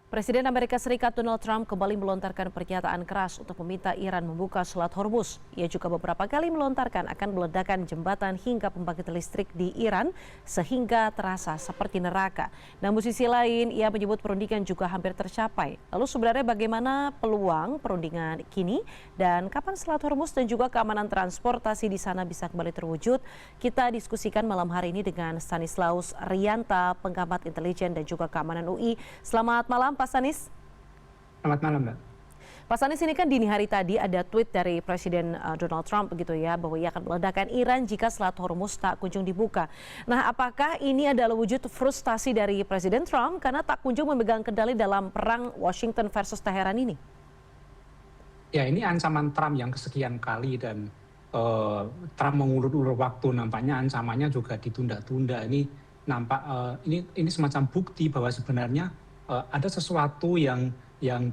Presiden Amerika Serikat Donald Trump kembali melontarkan pernyataan keras untuk meminta Iran membuka Selat Hormuz. Ia juga beberapa kali melontarkan akan meledakan jembatan hingga pembangkit listrik di Iran sehingga terasa seperti neraka. Namun sisi lain, ia menyebut perundingan juga hampir tercapai. Lalu sebenarnya bagaimana peluang perundingan kini dan kapan Selat Hormuz dan juga keamanan transportasi di sana bisa kembali terwujud? Kita diskusikan malam hari ini dengan Stanislaus Rianta, pengamat intelijen dan juga keamanan UI. Selamat malam, Pak Stanis. Selamat malam, Mbak. Pak Stanis, ini kan dini hari tadi ada tweet dari Presiden Donald Trump begitu ya, bahwa ia akan meledakkan Iran jika Selat Hormuz tak kunjung dibuka. Nah, apakah ini adalah wujud frustasi dari Presiden Trump karena tak kunjung memegang kendali dalam perang Washington versus Teheran ini? Ya, ini ancaman Trump yang kesekian kali dan Trump mengulur-ulur waktu, nampaknya ancamannya juga ditunda-tunda. Ini nampak ini semacam bukti bahwa sebenarnya ada sesuatu yang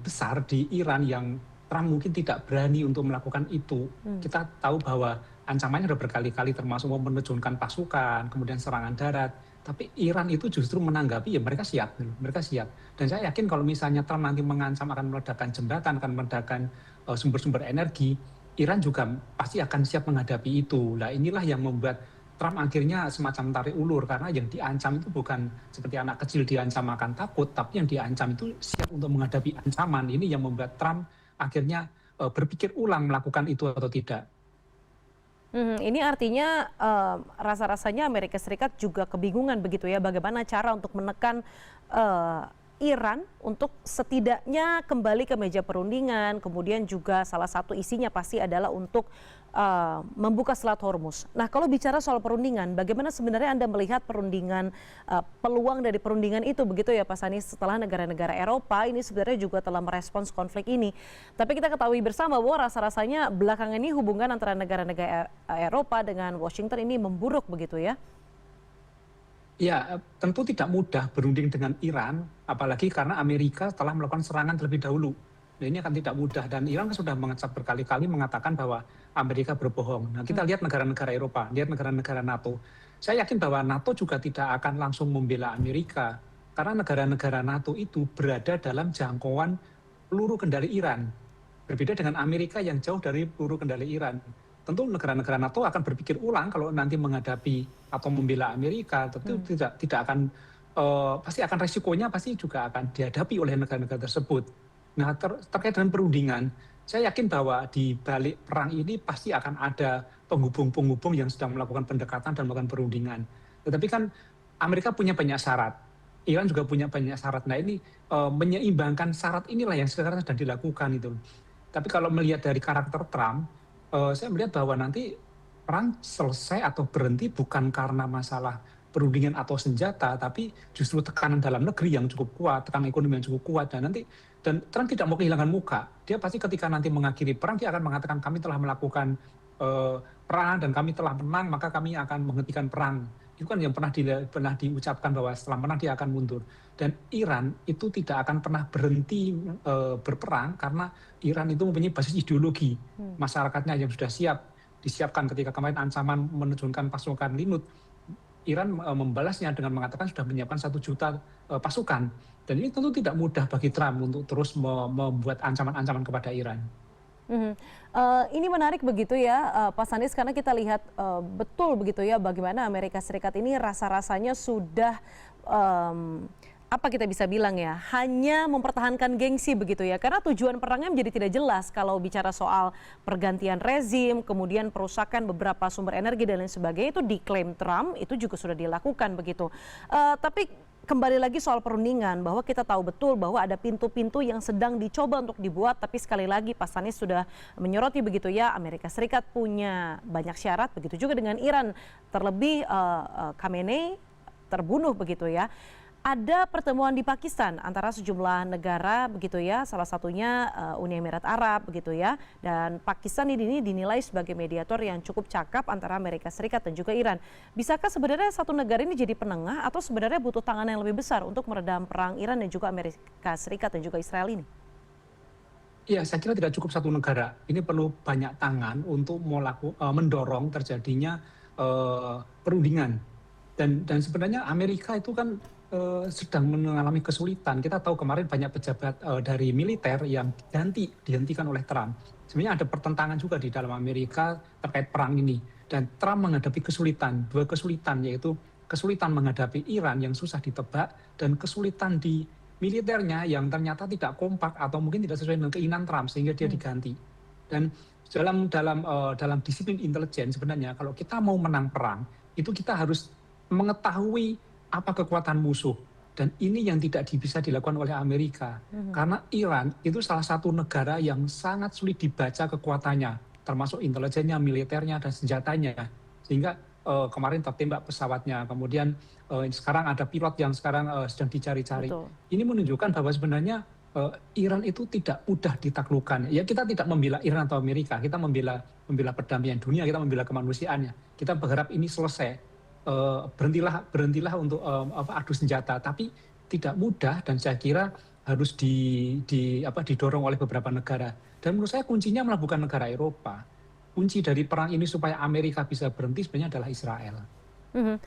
besar di Iran yang Trump mungkin tidak berani untuk melakukan itu. Kita tahu bahwa ancamannya sudah berkali-kali, termasuk menerjunkan pasukan, kemudian serangan darat. Tapi Iran itu justru menanggapi, ya mereka siap, mereka siap. Dan saya yakin kalau misalnya Trump nanti mengancam akan meledakkan jembatan, akan meledakkan sumber-sumber energi, Iran juga pasti akan siap menghadapi itu. Nah, inilah yang membuat Trump akhirnya semacam tarik ulur, karena yang diancam itu bukan seperti anak kecil diancam akan takut, tapi yang diancam itu siap untuk menghadapi ancaman. Ini yang membuat Trump akhirnya berpikir ulang melakukan itu atau tidak. Ini artinya rasa-rasanya Amerika Serikat juga kebingungan begitu ya, bagaimana cara untuk menekan Iran untuk setidaknya kembali ke meja perundingan, kemudian juga salah satu isinya pasti adalah untuk membuka Selat Hormuz. Nah, kalau bicara soal perundingan, bagaimana sebenarnya Anda melihat perundingan, peluang dari perundingan itu begitu ya Pak Stanis, setelah negara-negara Eropa ini sebenarnya juga telah merespons konflik ini. Tapi kita ketahui bersama bahwa rasa-rasanya belakangan ini hubungan antara negara-negara Eropa dengan Washington ini memburuk begitu ya. Ya, tentu tidak mudah berunding dengan Iran, apalagi karena Amerika telah melakukan serangan terlebih dahulu. Nah, ini akan tidak mudah, dan Iran sudah mengecap berkali-kali mengatakan bahwa Amerika berbohong. Nah, kita lihat negara-negara Eropa, lihat negara-negara NATO. Saya yakin bahwa NATO juga tidak akan langsung membela Amerika, karena negara-negara NATO itu berada dalam jangkauan peluru kendali Iran. Berbeda dengan Amerika yang jauh dari peluru kendali Iran. Tentu negara-negara NATO akan berpikir ulang kalau nanti menghadapi atau membela Amerika, tentu tidak akan pasti akan resikonya pasti juga akan dihadapi oleh negara-negara tersebut. Nah, terkait dengan perundingan, saya yakin bahwa di balik perang ini pasti akan ada penghubung-penghubung yang sedang melakukan pendekatan dan melakukan perundingan. Tetapi kan Amerika punya banyak syarat, Iran juga punya banyak syarat. Nah, ini menyeimbangkan syarat inilah yang sekarang sedang dilakukan itu. Tapi kalau melihat dari karakter Trump, saya melihat bahwa nanti perang selesai atau berhenti bukan karena masalah perundingan atau senjata, tapi justru tekanan dalam negeri yang cukup kuat, tekanan ekonomi yang cukup kuat, dan Trump tidak mau kehilangan muka. Dia pasti ketika nanti mengakhiri perang, dia akan mengatakan kami telah melakukan perang dan kami telah menang, maka kami akan menghentikan perang. Itu kan yang pernah diucapkan bahwa setelah menang dia akan mundur. Dan Iran itu tidak akan pernah berhenti berperang karena Iran itu mempunyai basis ideologi. Masyarakatnya yang sudah disiapkan ketika kemarin ancaman menerjunkan pasukan Linut. Iran membalasnya dengan mengatakan sudah menyiapkan 1 juta pasukan. Dan ini tentu tidak mudah bagi Trump untuk terus membuat ancaman-ancaman kepada Iran. Ini menarik begitu ya Pak Stanis, karena kita lihat betul begitu ya bagaimana Amerika Serikat ini rasa-rasanya sudah apa kita bisa bilang ya, hanya mempertahankan gengsi begitu ya, karena tujuan perangnya menjadi tidak jelas kalau bicara soal pergantian rezim, kemudian perusakan beberapa sumber energi dan lain sebagainya, itu diklaim Trump itu juga sudah dilakukan begitu. Tapi kembali lagi soal perundingan, bahwa kita tahu betul bahwa ada pintu-pintu yang sedang dicoba untuk dibuat, tapi sekali lagi Pak Stanis sudah menyoroti begitu ya, Amerika Serikat punya banyak syarat, begitu juga dengan Iran, terlebih Khamenei terbunuh begitu ya. Ada pertemuan di Pakistan antara sejumlah negara begitu ya, salah satunya Uni Emirat Arab begitu ya, dan Pakistan ini dinilai sebagai mediator yang cukup cakap antara Amerika Serikat dan juga Iran. Bisakah sebenarnya satu negara ini jadi penengah atau sebenarnya butuh tangan yang lebih besar untuk meredam perang Iran dan juga Amerika Serikat dan juga Israel ini? Iya, saya kira tidak cukup satu negara. Ini perlu banyak tangan untuk mendorong terjadinya perundingan. Dan sebenarnya Amerika itu kan sedang mengalami kesulitan. Kita tahu kemarin banyak pejabat dari militer yang dihentikan oleh Trump. Sebenarnya ada pertentangan juga di dalam Amerika terkait perang ini. Dan Trump menghadapi kesulitan, dua kesulitan, yaitu kesulitan menghadapi Iran yang susah ditebak dan kesulitan di militernya yang ternyata tidak kompak atau mungkin tidak sesuai dengan keinginan Trump sehingga dia diganti. Dan dalam disiplin intelijen sebenarnya kalau kita mau menang perang itu kita harus mengetahui apa kekuatan musuh, dan ini yang tidak bisa dilakukan oleh Amerika karena Iran itu salah satu negara yang sangat sulit dibaca kekuatannya termasuk intelijennya, militernya dan senjatanya, sehingga kemarin tertembak pesawatnya, kemudian sekarang ada pilot yang sekarang sedang dicari-cari. Betul. Ini menunjukkan bahwa sebenarnya Iran itu tidak mudah ditaklukkan. Ya kita tidak membela Iran atau Amerika, kita membela perdamaian dunia, kita membela kemanusiaannya. Kita berharap ini selesai. Berhentilah untuk adu senjata, tapi tidak mudah dan saya kira harus didorong oleh beberapa negara. Dan menurut saya kuncinya malah bukan negara Eropa. Kunci dari perang ini supaya Amerika bisa berhenti sebenarnya adalah Israel. Mhm.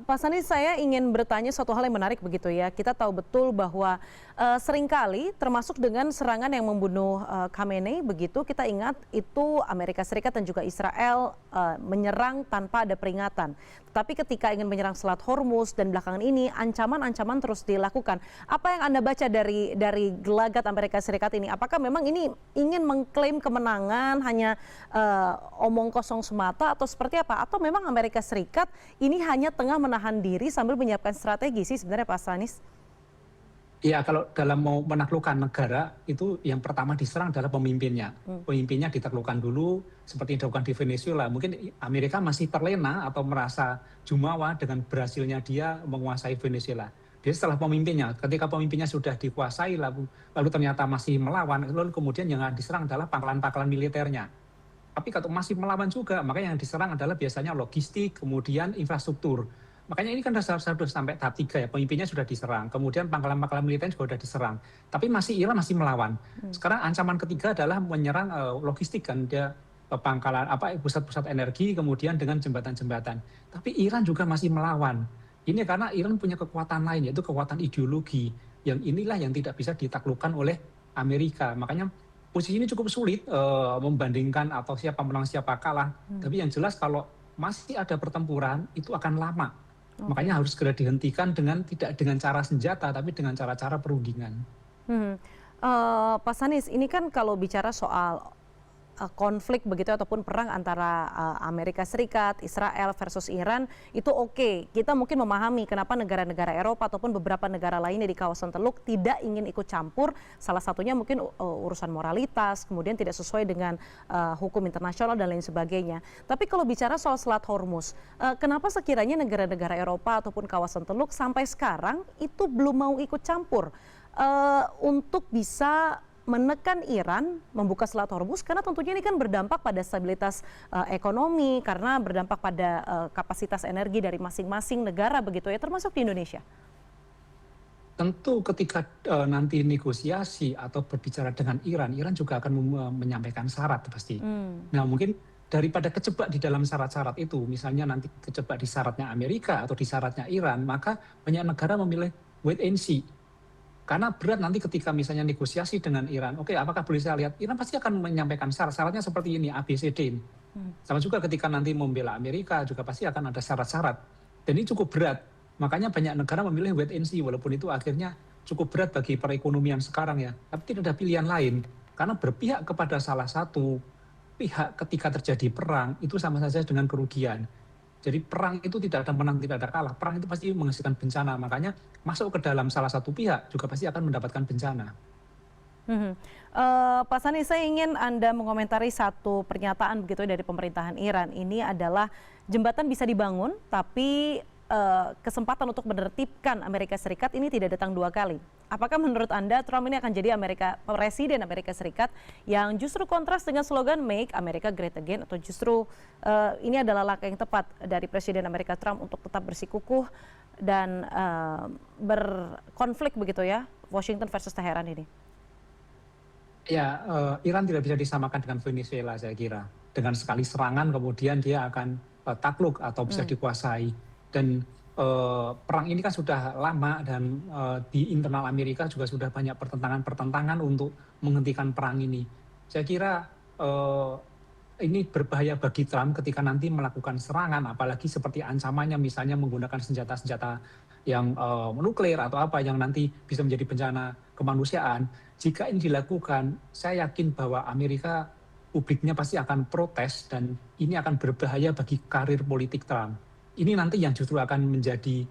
Pak Sani, saya ingin bertanya suatu hal yang menarik begitu ya. Kita tahu betul bahwa seringkali termasuk dengan serangan yang membunuh Khamenei begitu, kita ingat itu Amerika Serikat dan juga Israel menyerang tanpa ada peringatan. Tetapi ketika ingin menyerang Selat Hormuz dan belakangan ini ancaman-ancaman terus dilakukan. Apa yang Anda baca dari gelagat Amerika Serikat ini? Apakah memang ini ingin mengklaim kemenangan hanya omong kosong semata atau seperti apa? Atau memang Amerika Serikat ini hanya tengah menahan diri sambil menyiapkan strategi sih sebenarnya Pak Sanis? Ya kalau dalam mau menaklukkan negara itu yang pertama diserang adalah pemimpinnya. Pemimpinnya ditaklukkan dulu seperti yang dilakukan di Venezuela. Mungkin Amerika masih terlena atau merasa jumawa dengan berhasilnya dia menguasai Venezuela. Jadi setelah pemimpinnya, ketika pemimpinnya sudah dikuasai lalu ternyata masih melawan, lalu kemudian yang diserang adalah pangkalan-pangkalan militernya. Tapi kalau masih melawan juga, makanya yang diserang adalah biasanya logistik, kemudian infrastruktur. Makanya ini kan sudah sampai tahap 3 ya, pemimpinnya sudah diserang, kemudian pangkalan-pangkalan militer juga sudah diserang. Tapi Iran masih melawan. Sekarang ancaman ketiga adalah menyerang logistik kan, dia pangkalan pusat-pusat energi, kemudian dengan jembatan-jembatan. Tapi Iran juga masih melawan. Ini karena Iran punya kekuatan lain, yaitu kekuatan ideologi. Yang inilah yang tidak bisa ditaklukkan oleh Amerika. Makanya posisi ini cukup sulit membandingkan atau siapa menang siapa kalah. Tapi yang jelas kalau masih ada pertempuran itu akan lama. Makanya harus segera dihentikan tidak dengan cara senjata tapi dengan cara-cara perundingan. Pak Sanis, ini kan kalau bicara soal konflik begitu ataupun perang antara Amerika Serikat, Israel versus Iran itu oke. Kita mungkin memahami kenapa negara-negara Eropa ataupun beberapa negara lainnya di kawasan Teluk tidak ingin ikut campur. Salah satunya mungkin urusan moralitas, kemudian tidak sesuai dengan hukum internasional dan lain sebagainya. Tapi kalau bicara soal Selat Hormuz, kenapa sekiranya negara-negara Eropa ataupun kawasan Teluk sampai sekarang itu belum mau ikut campur untuk bisa menekan Iran membuka Selat Hormuz, karena tentunya ini kan berdampak pada stabilitas ekonomi, karena berdampak pada kapasitas energi dari masing-masing negara begitu ya, termasuk di Indonesia. Tentu ketika nanti negosiasi atau berbicara dengan Iran juga akan menyampaikan syarat pasti. Nah mungkin daripada kejebak di dalam syarat-syarat itu, misalnya nanti kejebak di syaratnya Amerika atau di syaratnya Iran, maka banyak negara memilih wait and see. Karena berat nanti ketika misalnya negosiasi dengan Iran, oke, apakah boleh saya lihat? Iran pasti akan menyampaikan syarat-syaratnya seperti ini, A, B, C, D. Sama juga ketika nanti membela Amerika juga pasti akan ada syarat-syarat. Dan ini cukup berat. Makanya banyak negara memilih wait and see, walaupun itu akhirnya cukup berat bagi perekonomian sekarang ya. Tapi tidak ada pilihan lain. Karena berpihak kepada salah satu pihak ketika terjadi perang, itu sama saja dengan kerugian. Jadi perang itu tidak ada menang, tidak ada kalah. Perang itu pasti menghasilkan bencana. Makanya masuk ke dalam salah satu pihak juga pasti akan mendapatkan bencana. Pak Sani, saya ingin Anda mengomentari satu pernyataan begitu dari pemerintahan Iran. Ini adalah jembatan bisa dibangun, tapi kesempatan untuk menertibkan Amerika Serikat ini tidak datang dua kali. Apakah menurut Anda Trump ini akan jadi Presiden Amerika Serikat yang justru kontras dengan slogan Make America Great Again, atau justru ini adalah langkah yang tepat dari Presiden Amerika Trump untuk tetap bersikukuh dan berkonflik begitu ya, Washington versus Teheran ini? Ya, Iran tidak bisa disamakan dengan Venezuela saya kira. Dengan sekali serangan kemudian dia akan takluk atau bisa dikuasai. Dan perang ini kan sudah lama dan di internal Amerika juga sudah banyak pertentangan-pertentangan untuk menghentikan perang ini. Saya kira ini berbahaya bagi Trump ketika nanti melakukan serangan, apalagi seperti ancamannya misalnya menggunakan senjata-senjata yang nuklir atau apa yang nanti bisa menjadi bencana kemanusiaan. Jika ini dilakukan, saya yakin bahwa Amerika publiknya pasti akan protes dan ini akan berbahaya bagi karir politik Trump. Ini nanti yang justru akan menjadi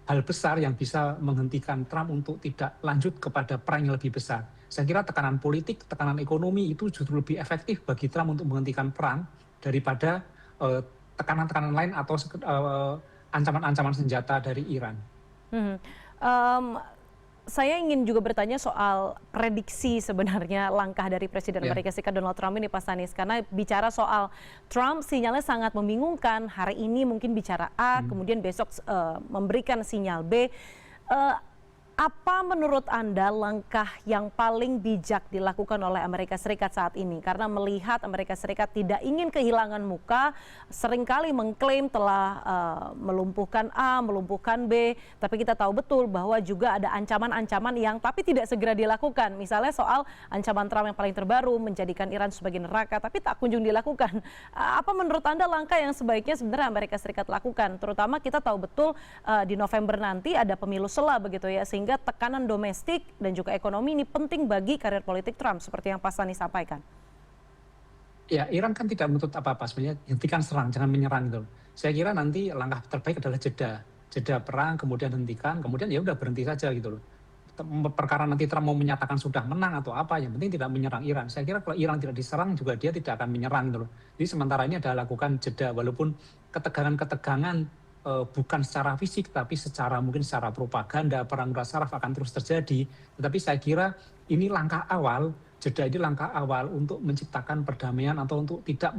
hal besar yang bisa menghentikan Trump untuk tidak lanjut kepada perang yang lebih besar. Saya kira tekanan politik, tekanan ekonomi itu justru lebih efektif bagi Trump untuk menghentikan perang daripada tekanan-tekanan lain atau ancaman-ancaman senjata dari Iran. Mhm. Em, saya ingin juga bertanya soal prediksi sebenarnya langkah dari Presiden Ya. Amerika Serikat Donald Trump ini Pak Sanis. Karena bicara soal Trump sinyalnya sangat membingungkan. Hari ini mungkin bicara A, kemudian besok memberikan sinyal B. Eh, Apa menurut Anda langkah yang paling bijak dilakukan oleh Amerika Serikat saat ini? Karena melihat Amerika Serikat tidak ingin kehilangan muka, seringkali mengklaim telah melumpuhkan A, melumpuhkan B, tapi kita tahu betul bahwa juga ada ancaman-ancaman yang tapi tidak segera dilakukan. Misalnya soal ancaman Trump yang paling terbaru, menjadikan Iran sebagai neraka, tapi tak kunjung dilakukan. Apa menurut Anda langkah yang sebaiknya sebenarnya Amerika Serikat lakukan? Terutama kita tahu betul di November nanti ada pemilu sela begitu ya, sehingga tekanan domestik dan juga ekonomi ini penting bagi karir politik Trump seperti yang Pak Sani sampaikan. Ya, Iran kan tidak menuntut apa-apa sebenarnya, hentikan serang, jangan menyerang gitu. Saya kira nanti langkah terbaik adalah jeda perang, kemudian hentikan, kemudian ya udah berhenti saja gitu loh. Perkara nanti Trump mau menyatakan sudah menang atau apa, yang penting tidak menyerang Iran. Saya kira kalau Iran tidak diserang juga dia tidak akan menyerang gitu loh. Jadi sementara ini adalah lakukan jeda, walaupun ketegangan-ketegangan bukan secara fisik tapi secara mungkin secara propaganda, perang murah saraf akan terus terjadi. Tetapi saya kira ini langkah awal, jeda ini langkah awal untuk menciptakan perdamaian atau untuk tidak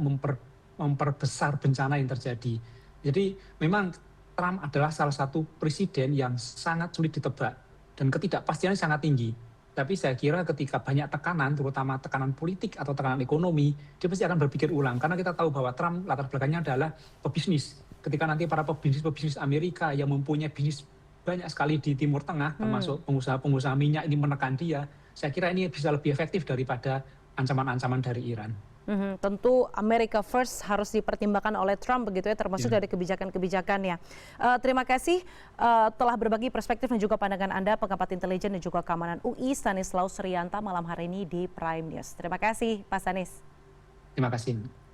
memperbesar bencana yang terjadi. Jadi memang Trump adalah salah satu presiden yang sangat sulit ditebak dan ketidakpastiannya sangat tinggi. Tapi saya kira ketika banyak tekanan, terutama tekanan politik atau tekanan ekonomi, dia pasti akan berpikir ulang. Karena kita tahu bahwa Trump latar belakangnya adalah pebisnis. Ketika nanti para pebisnis Amerika yang mempunyai bisnis banyak sekali di Timur Tengah, termasuk pengusaha-pengusaha minyak ini menekan dia, saya kira ini bisa lebih efektif daripada ancaman-ancaman dari Iran. Tentu America First harus dipertimbangkan oleh Trump begitu ya, termasuk dari kebijakan-kebijakannya. Terima kasih telah berbagi perspektif dan juga pandangan Anda, pengamat intelijen dan juga keamanan UI Stanislaus Rianta malam hari ini di Prime News. Terima kasih Pak Stanis. Terima kasih.